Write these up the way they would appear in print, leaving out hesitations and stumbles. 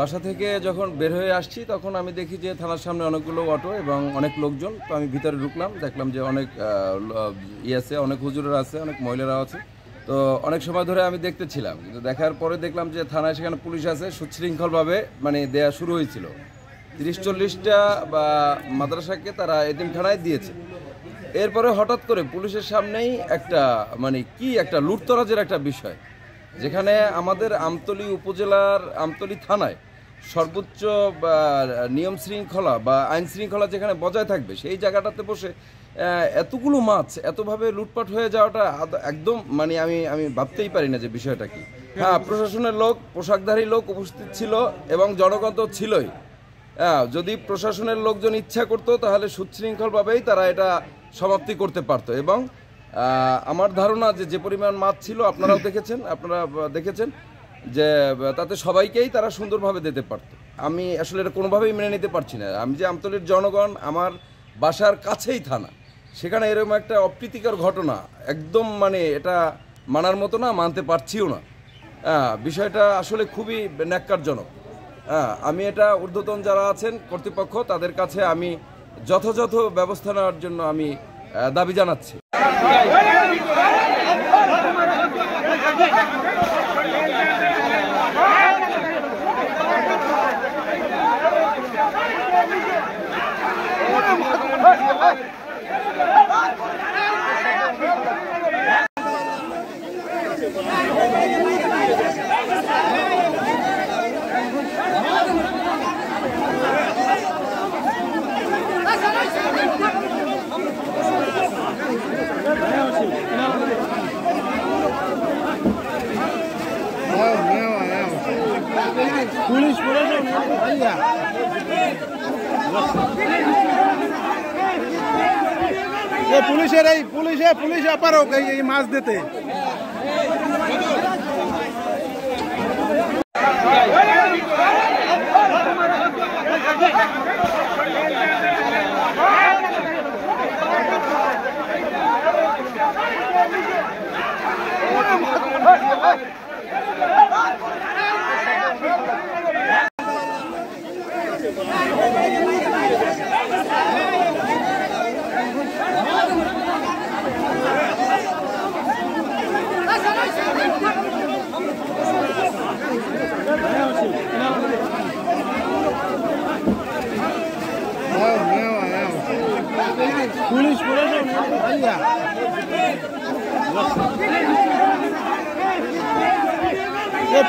বাসা থেকে যখন বের হয়ে আসছি তখন আমি দেখি যে থানার সামনে অনেকগুলো অটো এবং অনেক লোকজন। তো আমি ভিতরে ঢুকলাম, দেখলাম যে অনেক আছে, অনেক হুজুরেরা আছে, অনেক মহিলারা আছে। তো অনেক সময় ধরে আমি দেখতেছিলাম, কিন্তু দেখার পরে দেখলাম যে থানায় সেখানে পুলিশ আছে, সুশৃঙ্খলভাবে মানে দেয়া শুরু হয়েছিল। 30-40টা বা মাদ্রাসাকে তারা এতিমখানায় দিয়েছে। এরপরে হঠাৎ করে পুলিশের সামনেই একটা মানে কি একটা লুটতরাজের একটা বিষয়, যেখানে আমাদের আমতলী উপজেলার আমতলী থানায় সর্বোচ্চ নিয়ম শৃঙ্খলা বা আইন শৃঙ্খলা যেখানে বজায় থাকবে সেই জায়গাটাতে বসে এতগুলো মাছ এতভাবে লুটপাট হয়ে যাওয়াটা একদম মানে আমি ভাবতেই পারি না যে বিষয়টা কি। হ্যাঁ, প্রশাসনের লোক, পোশাকধারী লোক উপস্থিত ছিল এবং জনগণ তো ছিলই। যদি প্রশাসনের লোকজন ইচ্ছা করতো তাহলে সুশৃঙ্খলভাবেই তারা এটা সমাপ্তি করতে পারতো। এবং আমার ধারণা যে পরিমাণ মাছ ছিল আপনারা দেখেছেন যে তাতে সবাইকেই তারা সুন্দরভাবে দিতে পারতো। আমি আসলে এটা কোনোভাবেই মেনে নিতে পারছি না। আমি যে আমতলীর জনগণ, আমার বাসার কাছেই থানা, সেখানে এরকম একটা অপ্রীতিকর ঘটনা একদম মানে এটা মানার মতো না, মানতে পারছিও না। বিষয়টা আসলে খুবই ন্যাক্কারজনক। আমি এটা ঊর্ধ্বতন যারা আছেন কর্তৃপক্ষ তাদের কাছে আমি যথাযথ ব্যবস্থা নেওয়ার জন্য আমি দাবি জানাচ্ছি। পুলিশ পুলিশের এই পুলিশ আপারক এই মাছ দিতে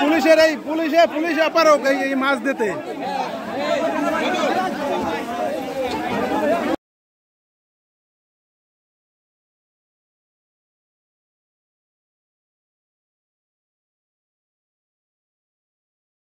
পুলিশের এই পুলিশ আপারক এই মাছ দিতে